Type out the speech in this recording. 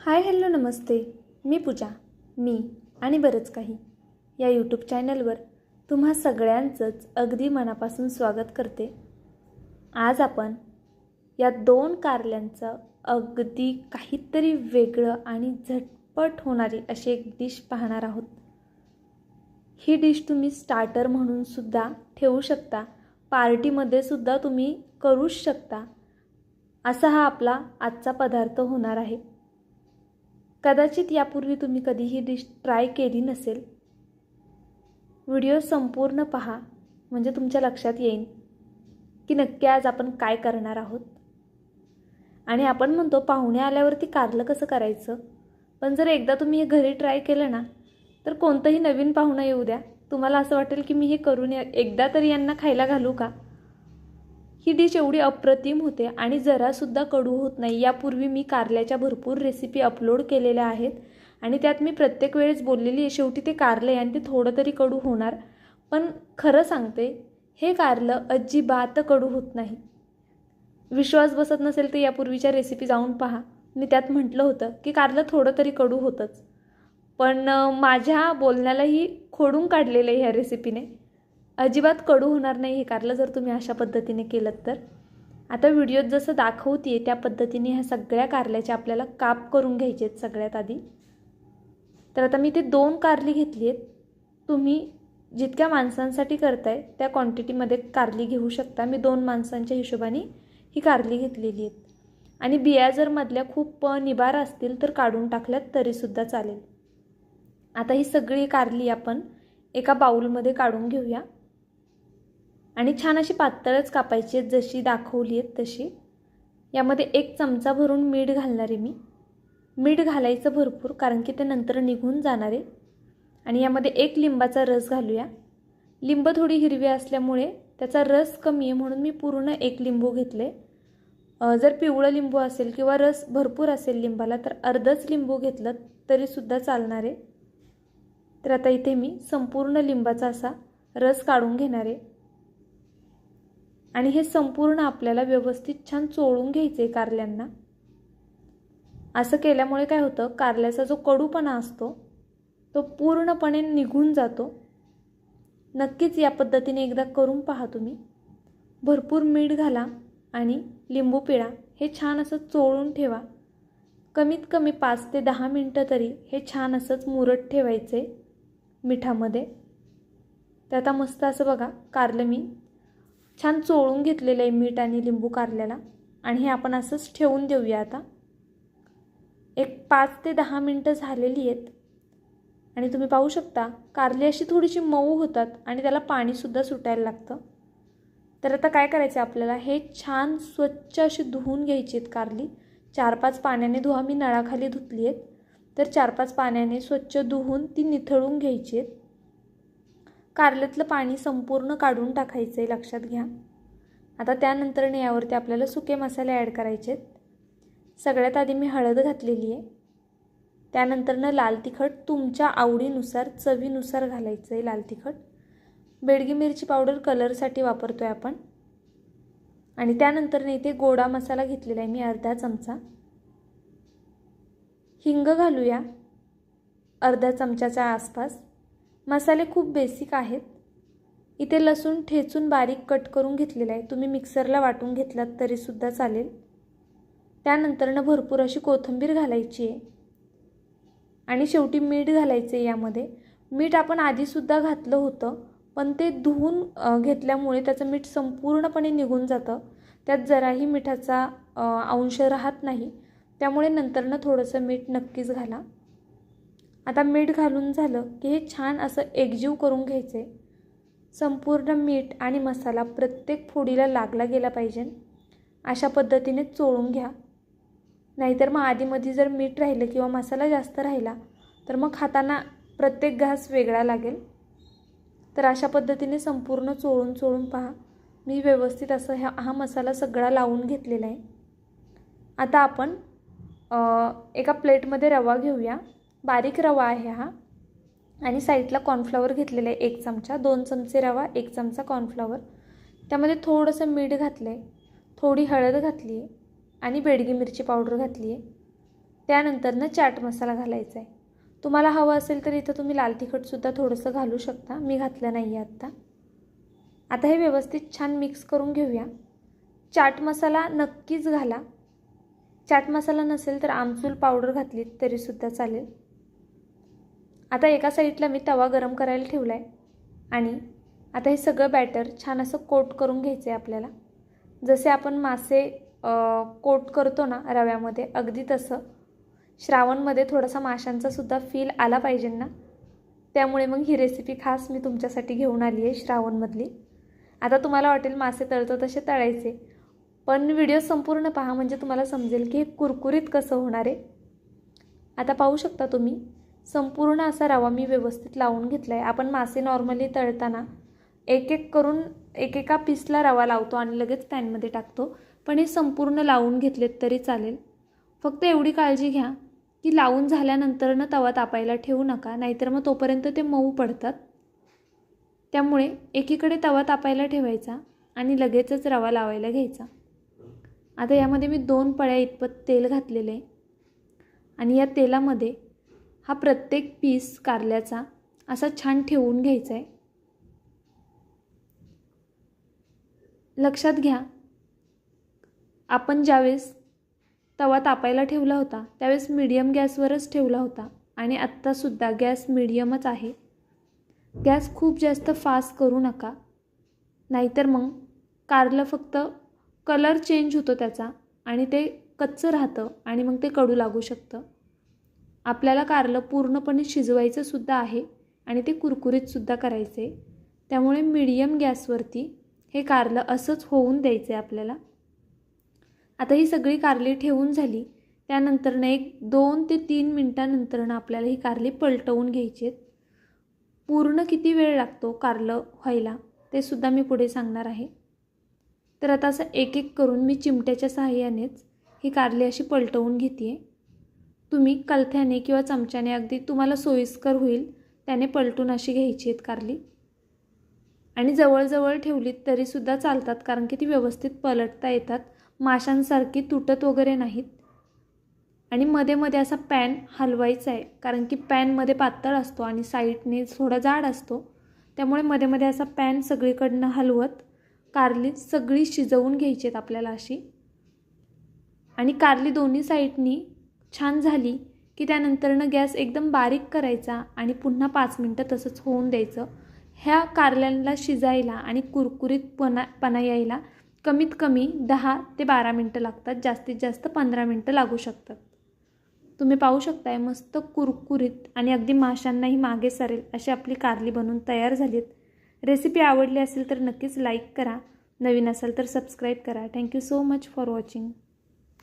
Hi hello नमस्ते. मी पूजा. मी आणि बरंच काही या यूट्यूब चॅनलवर तुम्हा सगळ्यांचंच अगदी मनापासून स्वागत करते. आज आपण या दोन कारल्यांचं अगदी काहीतरी वेगळं आणि झटपट होणारी अशी एक डिश पाहणार आहोत. ही डिश तुम्ही स्टार्टर म्हणून सुद्धा ठेवू शकता, पार्टीमध्ये सुद्धा तुम्ही करूच शकता. असा हा आपला आजचा पदार्थ होणार आहे. कदाचित यापूर्वी तुम्ही कधी ही डिश ट्राय केली नसेल. व्हिडिओ संपूर्ण पहा, म्हणजे तुमच्या लक्षात येईल की नक्की आज आपण काय करणार आहोत. आणि आपण म्हणतो पाहुणे आल्यावरती कारलं कसं करायचं, पण जर एकदा तुम्ही हे घरी ट्राय केलं ना, तर कोणतंही नवीन पाहुणं येऊ द्या, तुम्हाला असं वाटेल की मी हे करून एकदा तरी यांना खायला घालू का. ही डिश एवढी अप्रतिम होते आणि जरासुद्धा कडू होत नाही. यापूर्वी मी कारल्याच्या भरपूर रेसिपी अपलोड केलेल्या आहेत आणि त्यात मी प्रत्येक वेळेस बोललेली आहे शेवटी ते कारलं आहे आणि ते थोडं तरी कडू होणार. पण खरं सांगते, हे कारलं अजिबात कडू होत नाही. विश्वास बसत नसेल तर यापूर्वीच्या रेसिपी जाऊन पहा. मी त्यात म्हटलं होतं की कारलं थोडं तरी कडू होतंच, पण माझ्या बोलण्यालाही खोडून काढलेलं आहे ह्या रेसिपीने. अजिबात कडू होणार नाही हे कारलं जर तुम्ही अशा पद्धतीने केलं तर. आता व्हिडिओत जसं दाखवते त्या पद्धतीने ह्या सगळ्या कारल्याचे आपल्याला काप करून घ्यायचे आहेत सगळ्यात आधी. तर आता मी ते 2 कारली घेतली आहेत. तुम्ही जितक्या माणसांसाठी करताय त्या क्वांटिटीमध्ये कारली घेऊ शकता. मी 2 माणसांच्या हिशोबाने ही कारली घेतलेली आहेत. आणि बिया जर मधल्या खूप निबार असतील तर काढून टाकल्यात तरीसुद्धा चालेल. आता ही सगळी कारली आपण एका बाउलमध्ये काढून घेऊया आणि छान अशी पातळच कापायची आहेत जशी दाखवली आहेत तशी. यामध्ये 1 चमचा भरून मीठ घालणार आहे मी. मीठ घालायचं भरपूर, कारण की ते नंतर निघून जाणार आहे. आणि यामध्ये 1 लिंबाचा रस घालूया. लिंब थोडी हिरवी असल्यामुळे त्याचा रस कमी आहे म्हणून मी पूर्ण 1 लिंबू घेतले. जर पिवळं लिंबू असेल किंवा रस भरपूर असेल लिंबाला तर अर्धच लिंबू घेतलं तरीसुद्धा चालणार आहे. तर आता इथे मी संपूर्ण लिंबाचा असा रस काढून घेणार आहे आणि हे संपूर्ण आपल्याला व्यवस्थित छान चोळून घ्यायचे आहे कारल्यांना. असं केल्यामुळे काय होतं, कारल्याचा जो कडूपणा असतो तो पूर्णपणे निघून जातो. नक्कीच या पद्धतीने एकदा करून पहा तुम्ही. भरपूर मीठ घाला आणि लिंबू पिळा. हे छान असं चोळून ठेवा. कमीत कमी 5 ते 10 मिनटं तरी हे छान असंच मुरत ठेवायचे मिठामध्ये. तर आता मस्त असं बघा कारलं मी छान चोळून घेतलेलं आहे मीठ आणि लिंबू कारल्याला. आणि हे आपण असंच ठेवून देऊया. आता एक 5 ते 10 मिनटं झालेली आहेत आणि तुम्ही पाहू शकता कारली अशी थोडीशी मऊ होतात आणि त्याला पाणीसुद्धा सुटायला लागतं. तर आता काय करायचं आपल्याला, हे छान स्वच्छ अशी धुवून घ्यायची आहेत कारली. 4-5 पाण्याने धुवा. मी नळाखाली धुतली आहेत, तर 4-5 पाण्याने स्वच्छ धुवून ती निथळून घ्यायची आहेत. कारल्यातलं पाणी संपूर्ण काढून टाकायचं आहे, लक्षात घ्या. आता त्यानंतरने यावरती आपल्याला सुके मसाले ॲड करायचे आहेत. सगळ्यात आधी मी हळद घातलेली आहे. त्यानंतरनं लाल तिखट तुमच्या आवडीनुसार चवीनुसार घालायचं आहे. लाल तिखट, बेडगी मिरची पावडर कलरसाठी वापरतो आहे आपण. आणि त्यानंतरने इथे गोडा मसाला घेतलेला आहे मी अर्धा चमचा. हिंग घालूया अर्धा चमच्याच्या आसपास. मसाले खूप बेसिक आहेत. इथे लसूण ठेचून बारीक कट करून घेतलेला आहे. तुम्ही मिक्सरला वाटून घेतलात तरीसुद्धा चालेल. त्यानंतरनं भरपूर अशी कोथिंबीर घालायची आहे आणि शेवटी मीठ घालायचं आहे. यामध्ये मीठ आपण आधीसुद्धा घातलं होतं, पण ते धुवून घेतल्यामुळे त्याचं मीठ संपूर्णपणे निघून जातं. त्यात जराही मिठाचा अंश राहत नाही, त्यामुळे नंतरनं थोडंसं मीठ नक्कीच घाला. आता मीठ घालून झालं की हे छान असं एकजीव करून घ्यायचं आहे. संपूर्ण मीठ आणि मसाला प्रत्येक फोडीला लागला गेला पाहिजे अशा पद्धतीने चोळून घ्या. नाहीतर मग आधीमध्ये जर मीठ राहिलं किंवा मसाला जास्त राहिला तर मग खाताना प्रत्येक घास वेगळा लागेल. तर अशा पद्धतीने संपूर्ण चोळून पहा. मी व्यवस्थित असं हा मसाला सगळा लावून घेतलेला आहे. आता आपण एका प्लेटमध्ये रवा घेऊया. बारीक रवा आहे हा. आणि साईडला कॉर्नफ्लॉवर घेतलेलं आहे 1 चमचा. 2 चमचे रवा, 1 चमचा कॉर्नफ्लॉवर. त्यामध्ये थोडंसं मीठ घातलं आहे, थोडी हळद घातली आहे आणि बेडगी मिरची पावडर घातली आहे. त्यानंतरनं चाट मसाला घालायचा आहे. तुम्हाला हवं असेल तर इथं तुम्ही लाल तिखटसुद्धा थोडंसं घालू शकता. मी घातलं नाही आहे आत्ता. आता हे व्यवस्थित छान मिक्स करून घेऊया. चाट मसाला नक्कीच घाला. चाट मसाला नसेल तर आमचूर पावडर घातली तरीसुद्धा चालेल. आता एका साईडला मी तवा गरम करायला ठेवला आहे आणि आता हे सगळं बॅटर छान असं कोट करून घ्यायचं आहे आपल्याला. जसे आपण मासे कोट करतो ना रव्यामध्ये, अगदी तसं. श्रावणमध्ये थोडासा माशांचासुद्धा फील आला पाहिजे ना, त्यामुळे मग ही रेसिपी खास मी तुमच्यासाठी घेऊन आली आहे श्रावणमधली. आता तुम्हाला वाटेल मासे तळतो तसे तळायचे, पण व्हिडिओ संपूर्ण पहा म्हणजे तुम्हाला समजेल की हे कुरकुरीत कसं होणार आहे. आता पाहू शकता तुम्ही, संपूर्ण असा रवा मी व्यवस्थित लावून घेतला आहे. आपण मासे नॉर्मली तळताना एक एक करून एकेका पीसला रवा लावतो आणि लगेच पॅनमध्ये टाकतो, पण हे संपूर्ण लावून घेतलेत तरी चालेल. फक्त एवढी काळजी घ्या की लावून झाल्यानंतरनं तवा तापायला ठेवू नका, नाहीतर मग तोपर्यंत ते मऊ पडतात. त्यामुळे एकीकडे तवा तापायला ठेवायचा आणि लगेचच रवा लावायला घ्यायचा. आता यामध्ये मी 2 पळ्या इतपत तेल घातलेले आहे आणि या तेलामध्ये हा प्रत्येक पीस कारल्याचा असा छान ठेवून घ्यायचा आहे. लक्षात घ्या, आपण ज्यावेळेस तवा तापायला ठेवला होता त्यावेळेस मीडियम गॅसवरच ठेवला होता आणि आत्तासुद्धा गॅस मीडियमच आहे. गॅस खूप जास्त फास्ट करू नका, नाहीतर मग कारलं फक्त कलर चेंज होतो त्याचा आणि ते कच्चं राहतं आणि मग ते कडू लागू शकतं. आपल्याला कारलं पूर्णपणे शिजवायचं सुद्धा आहे आणि ते कुरकुरीतसुद्धा करायचं आहे. त्यामुळे मीडियम गॅसवरती हे कारलं असंच होऊन द्यायचं आहे आपल्याला. आता ही सगळी कारली ठेवून झाली, त्यानंतरनं एक 2 ते 3 मिनटानंतरनं आपल्याला ही कारली पलटवून घ्यायची आहेत. पूर्ण किती वेळ लागतो कारलं व्हायला ते सुद्धा मी पुढे सांगणार आहे. तर आता असं एक एक करून मी चिमट्याच्या सहाय्यानेच ही कारली अशी पलटवून घेते आहे. तुम्ही कलथ्याने किंवा चमच्याने अगदी तुम्हाला सोयीस्कर होईल त्याने पलटून अशी घ्यायची आहेत कारली. आणि जवळजवळ ठेवलीत तरीसुद्धा चालतात, कारण की ती व्यवस्थित पलटता येतात, माशांसारखी तुटत वगैरे नाहीत. आणि मध्ये मध्ये असा पॅन हलवायचा आहे, कारण की पॅनमध्ये पातळ असतो आणि साईडने थोडा जाड असतो. त्यामुळे मध्ये मध्ये असा पॅन सगळीकडनं हलवत कारली सगळी शिजवून घ्यायची आहेत आपल्याला अशी. आणि कारली दोन्ही साईडनी छान झाली की त्यानंतरनं गॅस एकदम बारीक करायचा आणि पुन्हा 5 मिनटं तसंच होऊन द्यायचं. ह्या कारल्यांना शिजायला आणि कुरकुरीतपणा यायला कमीत कमी 10 ते 12 मिनटं लागतात, जास्तीत जास्त 15 मिनटं लागू शकतात. तुम्ही पाहू शकताय मस्त कुरकुरीत आणि अगदी माशांनाही मागे सरेल अशी आपली कारली बनवून तयार झालीत. रेसिपी आवडली असेल तर नक्कीच लाईक करा, नवीन असाल तर सबस्क्राईब करा. Thank you so much for watching.